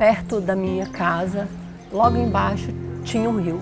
perto da minha casa, logo embaixo, tinha um rio.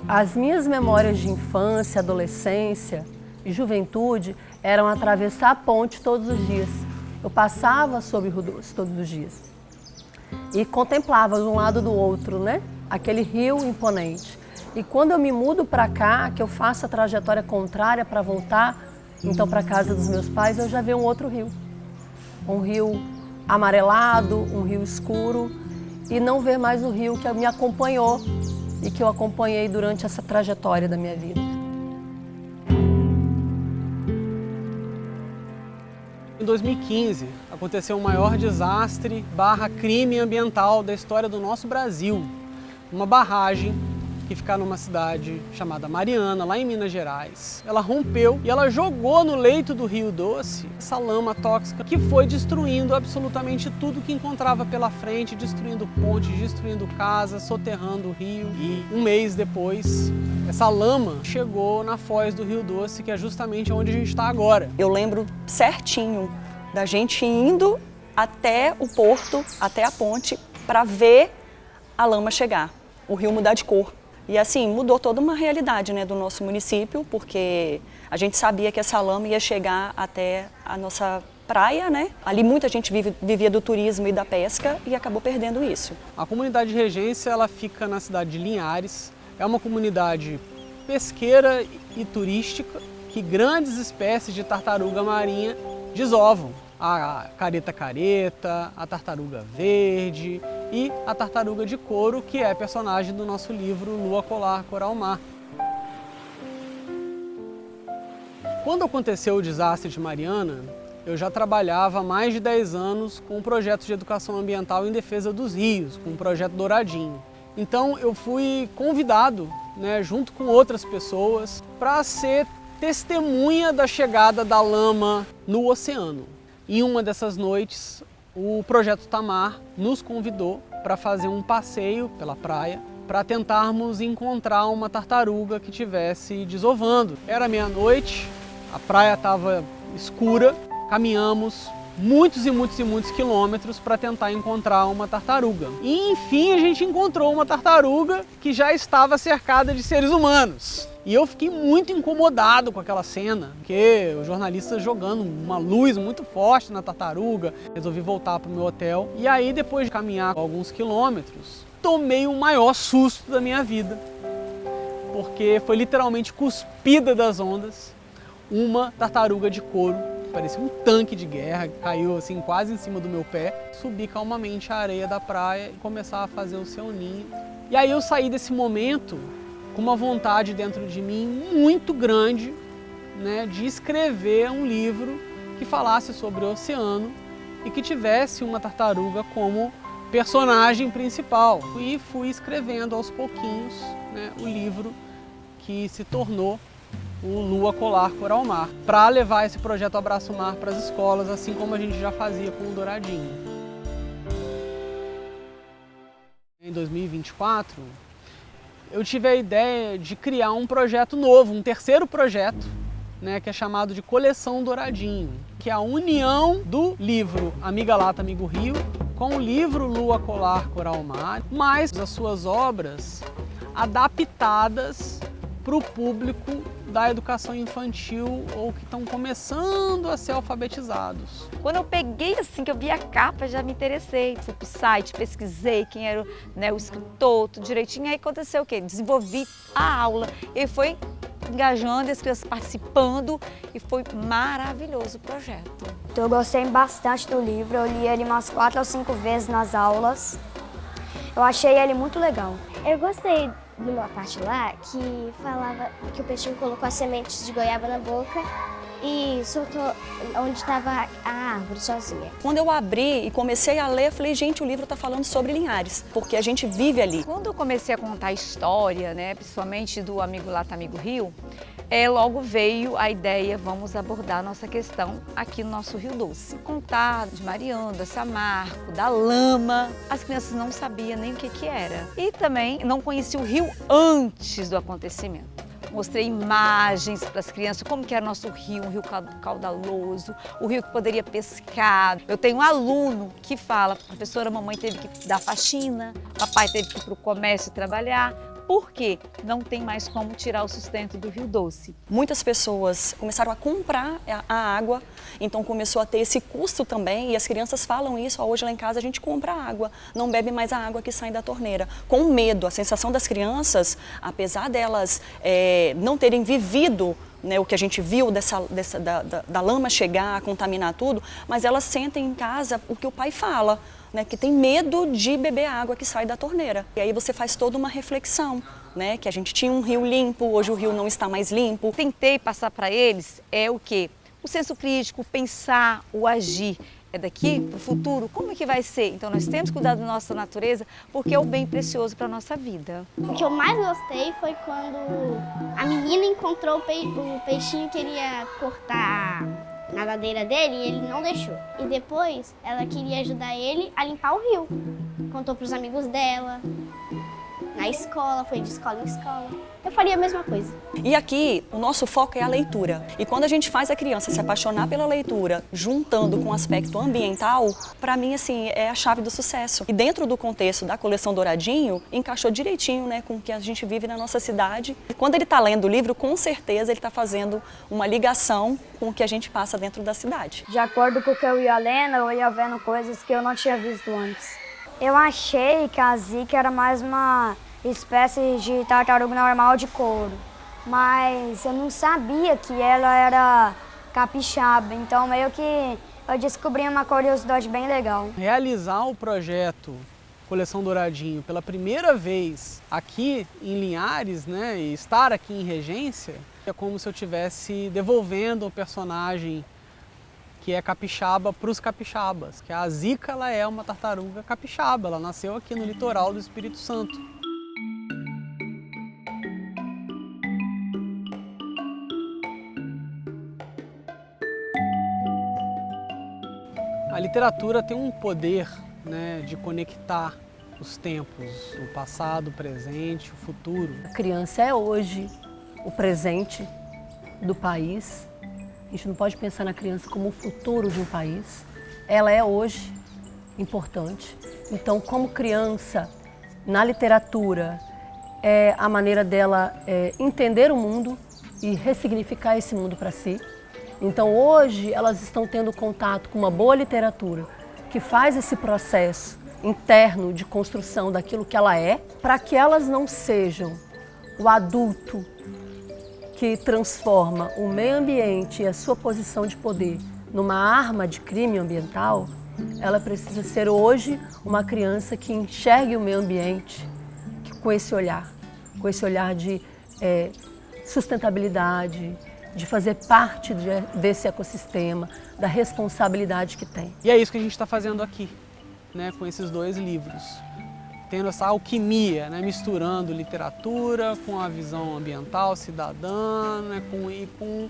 As minhas memórias de infância, adolescência e juventude eram atravessar a ponte todos os dias. Eu passava sobre o Rio Doce todos os dias e contemplava de um lado do outro, né? Aquele rio imponente. E quando eu me mudo para cá, que eu faço a trajetória contrária para voltar, então para a casa dos meus pais, eu já vi um outro rio. Um rio amarelado, um rio escuro, e não ver mais o rio que me acompanhou e que eu acompanhei durante essa trajetória da minha vida. Em 2015, aconteceu o maior desastre / crime ambiental da história do nosso Brasil. Uma barragem que fica numa cidade chamada Mariana, lá em Minas Gerais. Ela rompeu e ela jogou no leito do Rio Doce essa lama tóxica que foi destruindo absolutamente tudo que encontrava pela frente, destruindo pontes, destruindo casas, soterrando o rio. E um mês depois, essa lama chegou na foz do Rio Doce, que é justamente onde a gente está agora. Eu lembro certinho da gente indo até o porto, até a ponte, para ver a lama chegar, o rio mudar de cor. E assim, mudou toda uma realidade, né, do nosso município, porque a gente sabia que essa lama ia chegar até a nossa praia, né? Ali muita gente vivia do turismo e da pesca e acabou perdendo isso. A comunidade de Regência, ela fica na cidade de Linhares. É uma comunidade pesqueira e turística que grandes espécies de tartaruga marinha desovam. A careta-careta, a tartaruga verde e a tartaruga de couro, que é personagem do nosso livro Lua Colar Coral Mar. Quando aconteceu o desastre de Mariana, eu já trabalhava há mais de 10 anos com um projeto de educação ambiental em defesa dos rios, com o projeto Douradinho. Então eu fui convidado, né, junto com outras pessoas, para ser testemunha da chegada da lama no oceano. Em uma dessas noites, o Projeto Tamar nos convidou para fazer um passeio pela praia para tentarmos encontrar uma tartaruga que estivesse desovando. Era meia-noite, a praia estava escura, caminhamos muitos e muitos e muitos quilômetros para tentar encontrar uma tartaruga. E enfim a gente encontrou uma tartaruga que já estava cercada de seres humanos. E eu fiquei muito incomodado com aquela cena, porque os jornalistas jogando uma luz muito forte na tartaruga. Resolvi voltar para o meu hotel e aí, depois de caminhar alguns quilômetros, tomei o maior susto da minha vida, porque foi literalmente cuspida das ondas uma tartaruga de couro, que parecia um tanque de guerra, que caiu assim quase em cima do meu pé. Subi calmamente a areia da praia e começar a fazer o seu ninho. E aí eu saí desse momento com uma vontade dentro de mim muito grande, né, de escrever um livro que falasse sobre o oceano e que tivesse uma tartaruga como personagem principal. E fui escrevendo aos pouquinhos, né, o livro que se tornou o Lua Colar Coral Mar, para levar esse projeto Abraço Mar para as escolas, assim como a gente já fazia com o Douradinho. Em 2024, eu tive a ideia de criar um projeto novo, um terceiro projeto, né, que é chamado de Coleção Douradinho, que é a união do livro Amiga Lata, Amigo Rio com o livro Lua Colar Coral Mar, mais as suas obras adaptadas para o público da educação infantil ou que estão começando a ser alfabetizados. Quando eu peguei assim, que eu vi a capa, já me interessei. Fui pro site, pesquisei quem era, né, o escritor, tudo direitinho. Aí aconteceu o quê? Desenvolvi a aula e foi engajando, as crianças participando e foi maravilhoso o projeto. Eu gostei bastante do livro, eu li ele umas 4 ou 5 vezes nas aulas. Eu achei ele muito legal. Eu gostei de uma parte lá que falava que o peixinho colocou as sementes de goiaba na boca e soltou onde estava a árvore sozinha. Quando eu abri e comecei a ler, eu falei, gente, o livro está falando sobre Linhares, porque a gente vive ali. Quando eu comecei a contar a história, né, principalmente do Amigo Lata, Amigo Rio, logo veio a ideia, vamos abordar nossa questão aqui no nosso Rio Doce. Contar de Mariana, da Samarco, da lama. As crianças não sabiam nem o que era. E também não conheciam o rio antes do acontecimento. Mostrei imagens para as crianças, como que era nosso rio, um rio caudaloso, o rio que poderia pescar. Eu tenho um aluno que fala, professora, mamãe teve que dar faxina, papai teve que ir para o comércio trabalhar. Por quê? Não tem mais como tirar o sustento do Rio Doce. Muitas pessoas começaram a comprar a água, então começou a ter esse custo também, e as crianças falam isso, hoje lá em casa a gente compra água, não bebe mais a água que sai da torneira. Com medo, a sensação das crianças, apesar delas não terem vivido, né, o que a gente viu da lama chegar, contaminar tudo, mas elas sentem em casa o que o pai fala, né, que tem medo de beber a água que sai da torneira. E aí você faz toda uma reflexão, né, que a gente tinha um rio limpo, hoje o rio não está mais limpo. Tentei passar para eles o quê? O senso crítico, pensar, o agir. É daqui para o futuro, como é que vai ser? Então nós temos que cuidar da nossa natureza porque é o bem precioso para a nossa vida. O que eu mais gostei foi quando a menina encontrou o peixinho que queria cortar a nadadeira dele e ele não deixou. E depois ela queria ajudar ele a limpar o rio. Contou para os amigos dela, na escola, foi de escola em escola. Eu faria a mesma coisa. E aqui, o nosso foco é a leitura. E quando a gente faz a criança se apaixonar pela leitura, juntando com o aspecto ambiental, para mim, assim, é a chave do sucesso. E dentro do contexto da coleção Douradinho, encaixou direitinho, né, com o que a gente vive na nossa cidade. E quando ele está lendo o livro, com certeza ele está fazendo uma ligação com o que a gente passa dentro da cidade. De acordo com o que eu ia lendo, eu ia vendo coisas que eu não tinha visto antes. Eu achei que a zika era mais uma espécie de tartaruga normal de couro, mas eu não sabia que ela era capixaba, então meio que eu descobri uma curiosidade bem legal. Realizar o projeto Coleção Douradinho pela primeira vez aqui em Linhares, né, e estar aqui em Regência, é como se eu estivesse devolvendo o personagem que é capixaba para os capixabas, que a zika ela é uma tartaruga capixaba, ela nasceu aqui no litoral do Espírito Santo. A literatura tem um poder, né, de conectar os tempos, o passado, o presente, o futuro. A criança é hoje o presente do país. A gente não pode pensar na criança como o futuro de um país. Ela é hoje importante. Então, como criança, na literatura, é a maneira dela entender o mundo e ressignificar esse mundo para si. Então, hoje, elas estão tendo contato com uma boa literatura que faz esse processo interno de construção daquilo que ela é, para que elas não sejam o adulto que transforma o meio ambiente e a sua posição de poder numa arma de crime ambiental. Ela precisa ser hoje uma criança que enxergue o meio ambiente com esse olhar de sustentabilidade, de fazer parte desse ecossistema, da responsabilidade que tem. E é isso que a gente está fazendo aqui, né, com esses dois livros. Tendo essa alquimia, né, misturando literatura com a visão ambiental, cidadã, né, com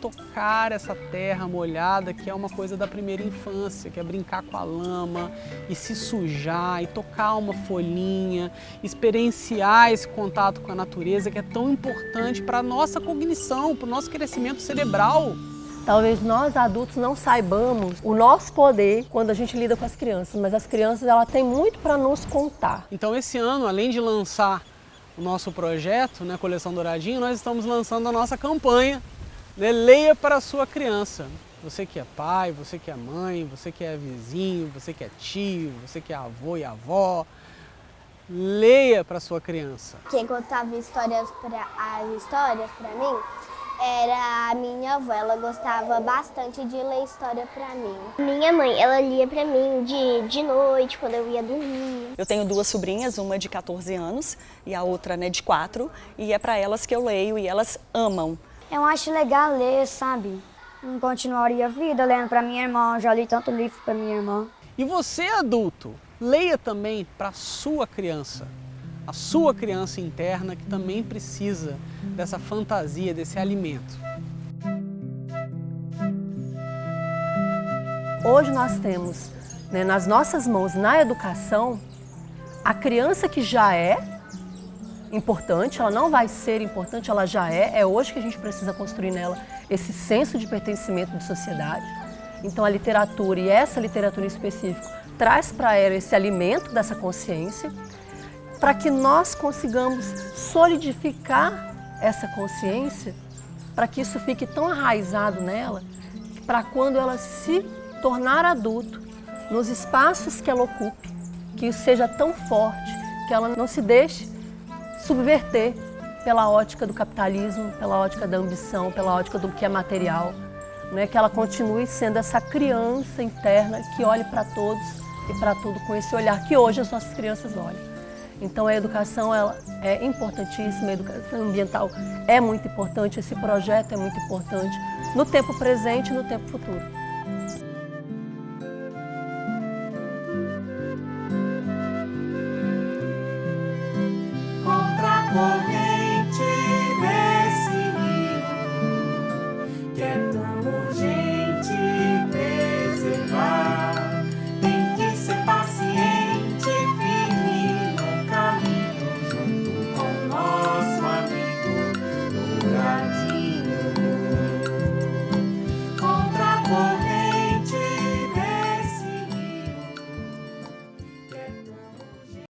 tocar essa terra molhada, que é uma coisa da primeira infância, que é brincar com a lama e se sujar e tocar uma folhinha, experienciar esse contato com a natureza que é tão importante para a nossa cognição, para o nosso crescimento cerebral. Talvez nós adultos não saibamos o nosso poder quando a gente lida com as crianças, mas as crianças ela têm muito para nos contar. Então esse ano, além de lançar o nosso projeto, né, Coleção Douradinho, nós estamos lançando a nossa campanha, né, Leia para a sua criança. Você que é pai, você que é mãe, você que é vizinho, você que é tio, você que é avô e avó, leia para a sua criança. Quem contava as histórias para mim era a minha avó. Ela gostava bastante de ler história para mim. Minha mãe, ela lia para mim de noite, quando eu ia dormir. Eu tenho duas sobrinhas, uma de 14 anos e a outra, né, de 4, e é para elas que eu leio e elas amam. Eu acho legal ler, sabe? Não continuaria a vida lendo para minha irmã, já li tanto livro para minha irmã. E você, adulto, leia também para a sua criança interna que também precisa dessa fantasia, desse alimento. Hoje nós temos, né, nas nossas mãos, na educação, a criança que já é importante, ela não vai ser importante, ela já é hoje que a gente precisa construir nela esse senso de pertencimento de sociedade. Então a literatura, e essa literatura em específico, traz para ela esse alimento dessa consciência, para que nós consigamos solidificar essa consciência, para que isso fique tão arraizado nela, para quando ela se tornar adulto, nos espaços que ela ocupe, que isso seja tão forte, que ela não se deixe subverter pela ótica do capitalismo, pela ótica da ambição, pela ótica do que é material, né? Que ela continue sendo essa criança interna que olhe para todos e para tudo com esse olhar que hoje as nossas crianças olham. Então a educação ela é importantíssima, a educação ambiental é muito importante, esse projeto é muito importante no tempo presente e no tempo futuro. Contra a corrente.